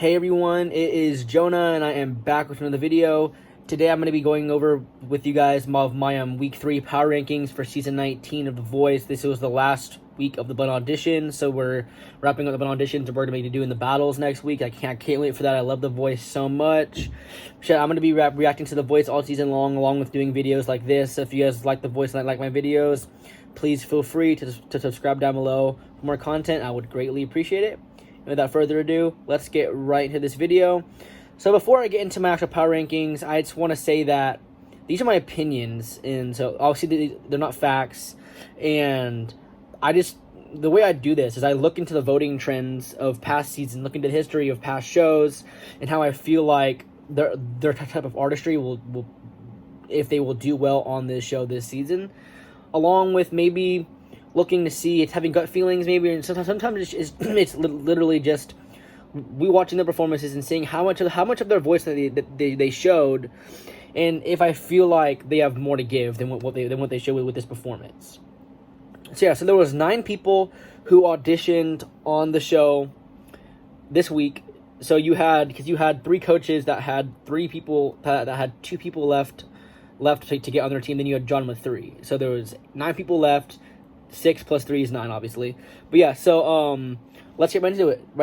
Hey everyone, it is Jonah and I am back with another video. Today I'm going to be going over with you guys my week 3 power rankings for season 19 of The Voice. This was the last week of the Blend auditions, so we're wrapping up the Blend auditions and we're going to be doing the battles next week. I can't wait for that. I love The Voice so much. I'm going to be reacting to The Voice all season long, along with doing videos like this. So if you guys like The Voice and like my videos, please feel free to subscribe down below for more content. I would greatly appreciate it. And without further ado, let's get right into this video. So before I get into my actual power rankings, I just want to say that these are my opinions, and so obviously they're not facts. And the way I do this is I look into the voting trends of past seasons, look into the history of past shows, and how I feel like their type of artistry will if they will do well on this show this season, along with maybe looking to see, it's having gut feelings maybe, and sometimes it's literally just watching the performances and seeing how much of their voice that they showed, and if I feel like they have more to give than what they showed with this performance. So yeah, so there was 9 people who auditioned on the show this week. So you had 3 coaches that had 3 people that had 2 people left to get on their team. Then you had John with 3. So there was 9 people left. 6 plus 3 is 9, obviously. But yeah, so let's get right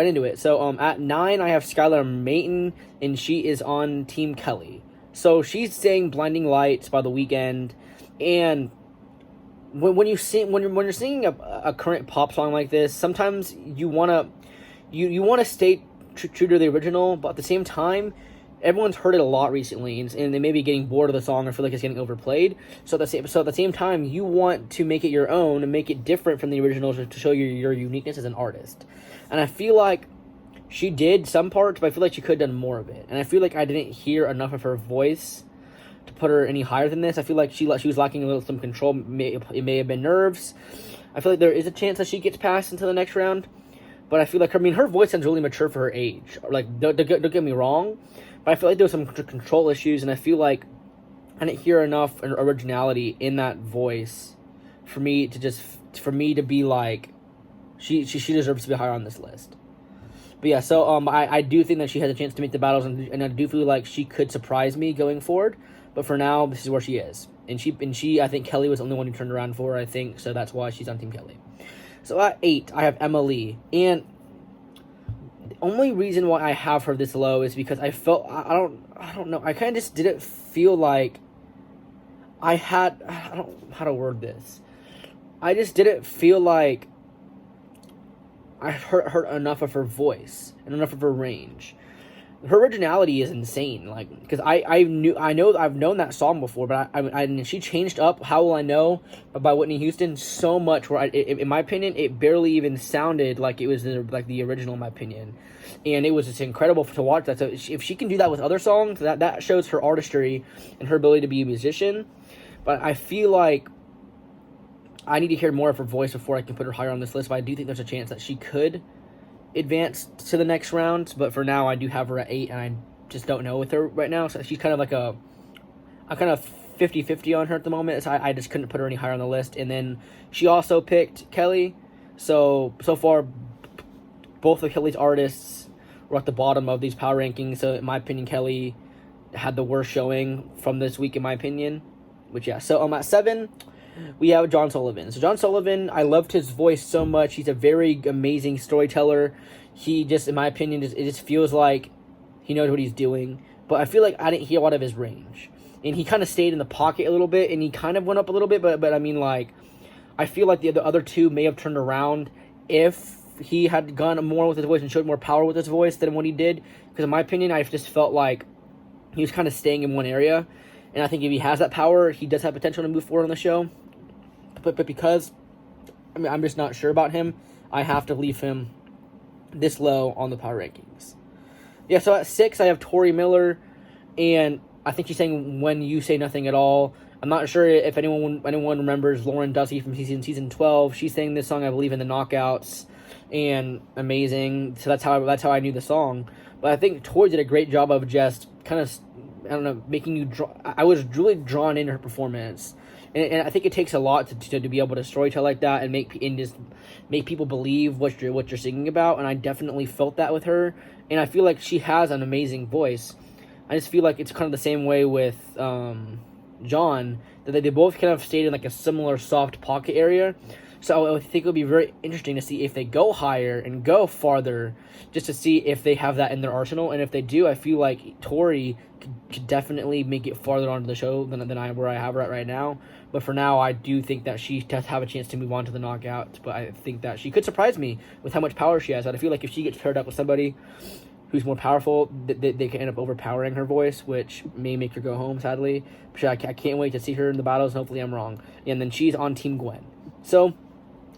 into it. So at 9, I have Skylar Mayton, and she is on Team Kelly. So she's saying "Blinding Lights" by The Weeknd, and when you're singing a current pop song like this, sometimes you wanna stay true to the original, but at the same time, everyone's heard it a lot recently, and they may be getting bored of the song or feel like it's getting overplayed. So at the same time, you want to make it your own and make it different from the original to show your uniqueness as an artist. And I feel like she did some parts, but I feel like she could have done more of it. And I feel like I didn't hear enough of her voice to put her any higher than this. I feel like she was lacking a little some control. It may have been nerves. I feel like there is a chance that she gets passed into the next round. But I feel like, her voice sounds really mature for her age. Like, don't get me wrong, but I feel like there was some control issues, and I feel like I didn't hear enough originality in that voice for me to be like, she deserves to be higher on this list. But yeah, so I do think that she has a chance to make the battles, and I do feel like she could surprise me going forward. But for now, this is where she is, and she I think Kelly was the only one who turned around for her, I think, so that's why she's on Team Kelly. So at 8, I have Emily, and the only reason why I have her this low is because I felt, I don't know, I kind of just didn't feel like I don't know how to word this. I just didn't feel like I heard enough of her voice and enough of her range. Her originality is insane, like, because I've known that song before, but she changed up "How Will I Know" by Whitney Houston so much where in my opinion, it barely even sounded like it was like the original, in my opinion, and it was just incredible to watch that. So if she can do that with other songs, that shows her artistry and her ability to be a musician. But I feel like I need to hear more of her voice before I can put her higher on this list. But I do think there's a chance that she could advance to the next round, but for now I do have her at 8, and I just don't know with her right now, so she's kind of like I'm kind of 50-50 on her at the moment, so I just couldn't put her any higher on the list. And then she also picked Kelly, so far both of Kelly's artists were at the bottom of these power rankings, so in my opinion Kelly had the worst showing from this week, in my opinion. Which yeah, so at 7 we have John Sullivan. So John Sullivan, I loved his voice so much. He's a very amazing storyteller. He just, in my opinion, it just feels like he knows what he's doing. But I feel like I didn't hear a lot of his range. And he kind of stayed in the pocket a little bit, and he kind of went up a little bit. But I mean, like, I feel like the other 2 may have turned around if he had gone more with his voice and showed more power with his voice than what he did. Because in my opinion, I just felt like he was kind of staying in one area. And I think if he has that power, he does have potential to move forward on the show. But because I'm just not sure about him, I have to leave him this low on the power rankings. Yeah, so at 6, I have Tori Miller, and I think she's saying "When You Say Nothing at All." I'm not sure if anyone remembers Lauren Dussey from season 12. She's sang this song, I believe, in the Knockouts, and amazing. So that's how I knew the song. But I think Tori did a great job of just kind of, I don't know, making you I was really drawn into her performance. and I think it takes a lot to be able to storytell like that and just make people believe what you're singing about. And I definitely felt that with her, and I feel like she has an amazing voice. I just feel like it's kind of the same way with John, that they both kind of stayed in like a similar soft pocket area. So I think it would be very interesting to see if they go higher and go farther, just to see if they have that in their arsenal. And if they do, I feel like Tori could definitely make it farther onto the show than where I have her at right now. But for now, I do think that she does have a chance to move on to the knockouts. But I think that she could surprise me with how much power she has. I feel like if she gets paired up with somebody who's more powerful, they can end up overpowering her voice, which may make her go home, sadly. But I can't wait to see her in the battles, and hopefully I'm wrong. And then she's on Team Gwen. So,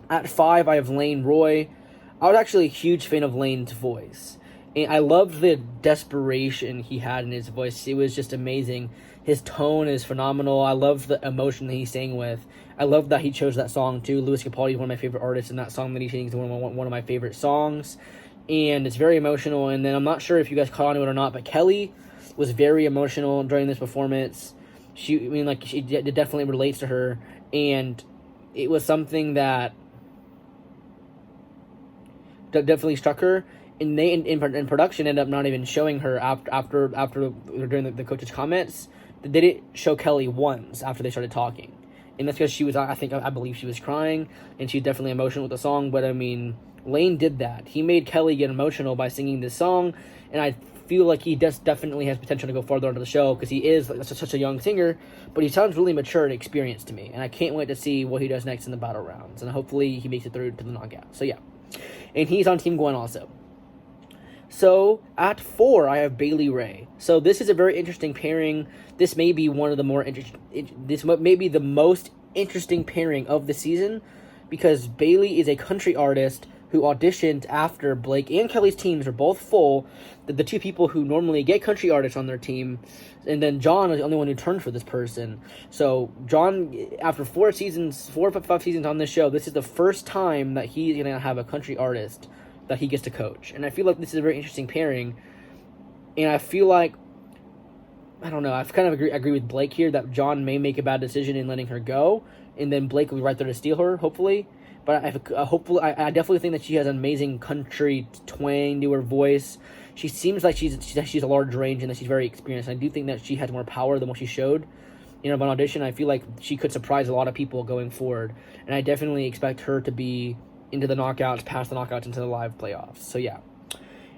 at 5, I have Lane Roy. I was actually a huge fan of Lane's voice. And I loved the desperation he had in his voice. It was just amazing. His tone is phenomenal. I love the emotion that he sang with. I love that he chose that song, too. Louis Capaldi is one of my favorite artists, and that song that he sings is one of my favorite songs. And it's very emotional. And then I'm not sure if you guys caught on to it or not, but Kelly was very emotional during this performance. It definitely relates to her. And it was something that definitely struck her, and they in production ended up not even showing her after during the coach's comments. They didn't show Kelly once after they started talking, and that's because she was, I believe she was crying, and she's definitely emotional with the song. But I mean, Lane did that. He made Kelly get emotional by singing this song, and I feel like he definitely has potential to go farther into the show, because he is such a young singer, but he sounds really mature and experienced to me, and I can't wait to see what he does next in the battle rounds, and hopefully he makes it through to the knockout. So yeah. And he's on Team Gwen also. So, at 4, I have Bailey Ray. So, this is a very interesting pairing. This may be one of the more this may be the most interesting pairing of the season, because Bailey is a country artist who auditioned after Blake and Kelly's teams are both full, the two people who normally get country artists on their team, and then John is the only one who turned for this person. So John, after 4 or 5 seasons on this show, this is the first time that he's going to have a country artist that he gets to coach. And I feel like this is a very interesting pairing, and I feel like, I don't know, I kind of agree with Blake here that John may make a bad decision in letting her go, and then Blake will be right there to steal her, hopefully. But I definitely think that she has an amazing country twang to her voice. She seems like she's a large range and that she's very experienced. I do think that she has more power than what she showed in her audition. I feel like she could surprise a lot of people going forward. And I definitely expect her to be into the knockouts, past the knockouts, into the live playoffs. So yeah.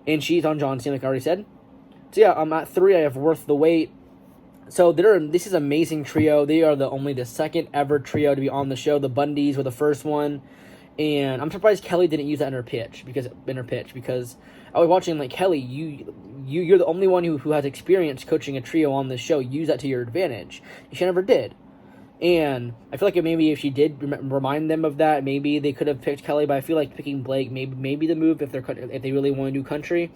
And she's on John's team, like I already said. So yeah, I'm at 3. I have Worth the Wait. So this is an amazing trio. They are only the second ever trio to be on the show. The Bundys were the first one, and I'm surprised Kelly didn't use that in her pitch because I was watching, like, Kelly, you're the only one who has experience coaching a trio on this show. Use that to your advantage. She never did, and I feel like maybe if she did remind them of that, maybe they could have picked Kelly. But I feel like picking Blake maybe the move if they really want to do country.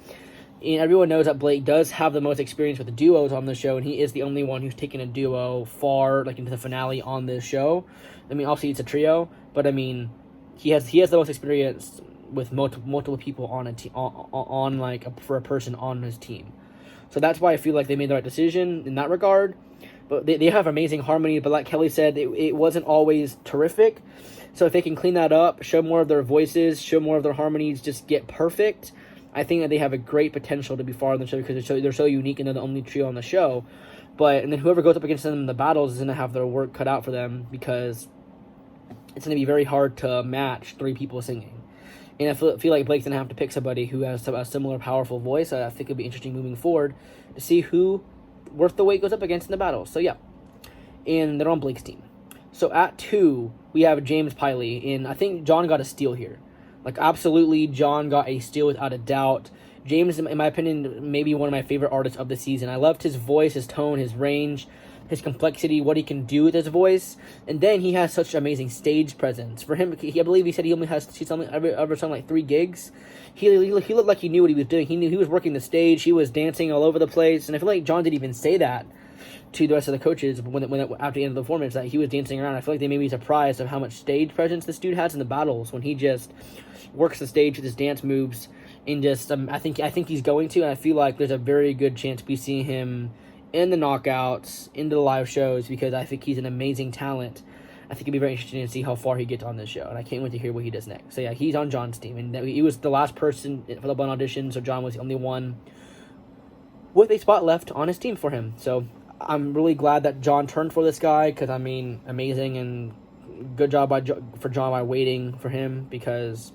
And everyone knows that Blake does have the most experience with the duos on the show, and he is the only one who's taken a duo far, like, into the finale on this show. I mean, obviously it's a trio, but I mean, he has the most experience with multiple people on for a person on his team. So that's why I feel like they made the right decision in that regard. But they have amazing harmony, but like Kelly said, it wasn't always terrific. So if they can clean that up, show more of their voices, show more of their harmonies, just get perfect, I think that they have a great potential to be far on the show, because they're so unique and they're the only trio on the show. And then whoever goes up against them in the battles is going to have their work cut out for them, because it's going to be very hard to match 3 people singing. And I feel like Blake's going to have to pick somebody who has a similar powerful voice. I think it'll be interesting moving forward to see who Worth the Wait goes up against in the battle. So yeah, and they're on Blake's team. So at 2, we have James Piley, and I think John got a steal here. Like, absolutely, John got a steal without a doubt. James, in my opinion, maybe one of my favorite artists of the season. I loved his voice, his tone, his range, his complexity, what he can do with his voice. And then he has such amazing stage presence. For him, I believe he said he's only ever sung like 3 gigs. He looked like he knew what he was doing. He knew he was working the stage. He was dancing all over the place. And I feel like John didn't even say that to the rest of the coaches after the end of the performance, that he was dancing around. I feel like they may be surprised of how much stage presence this dude has in the battles when he just works the stage with his dance moves. And just I think he's going to, and I feel like there's a very good chance we see him in the knockouts, into the live shows, because I think he's an amazing talent. I think it'd be very interesting to see how far he gets on this show, and I can't wait to hear what he does next. So yeah, he's on John's team, and he was the last person for the Bun audition, so John was the only one with a spot left on his team for him. So I'm really glad that John turned for this guy, because I mean, amazing, and good job for John by waiting for him, because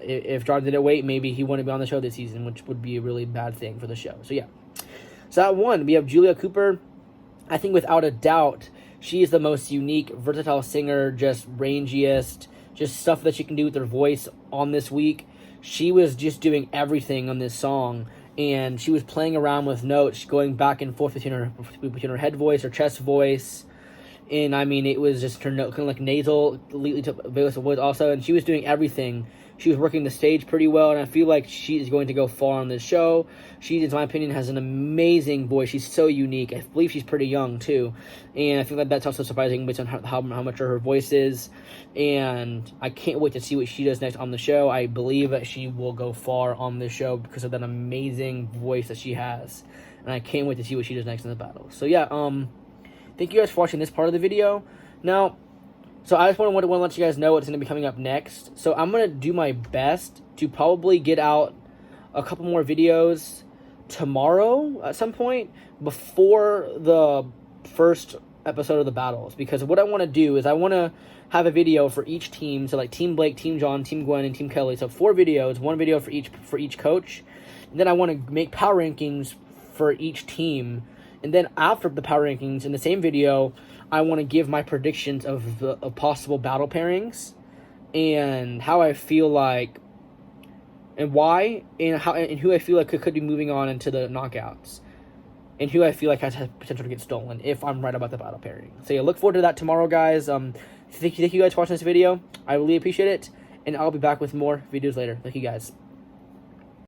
if John didn't wait, maybe he wouldn't be on the show this season, which would be a really bad thing for the show. So yeah. So that one, we have Julia Cooper. I think without a doubt, she is the most unique, versatile singer, just rangiest, just stuff that she can do with her voice on this week. She was just doing everything on this song, and she was playing around with notes, going back and forth between her head voice, her chest voice, and I mean, it was just her note, kind of like nasal, completely to voice also, and she was doing everything. She was working the stage pretty well, and I feel like she is going to go far on this show. She, in my opinion, has an amazing voice. She's so unique. I believe she's pretty young, too. And I feel like that's also surprising based on how mature her voice is. And I can't wait to see what she does next on the show. I believe that she will go far on this show because of that amazing voice that she has. And I can't wait to see what she does next in the battle. So, yeah, thank you guys for watching this part of the video. Now, so I just want to let you guys know what's going to be coming up next. So I'm going to do my best to probably get out a couple more videos tomorrow at some point before the first episode of the battles. Because what I want to do is I want to have a video for each team. So like Team Blake, Team John, Team Gwen, and Team Kelly. So 4 videos, 1 video for each coach. And then I want to make power rankings for each team. And then after the power rankings, in the same video, I want to give my predictions of possible battle pairings and how I feel like and why and who I feel like could be moving on into the knockouts and who I feel like has potential to get stolen if I'm right about the battle pairing. So yeah, look forward to that tomorrow, guys. Thank you guys for watching this video. I really appreciate it, and I'll be back with more videos later. Thank you guys.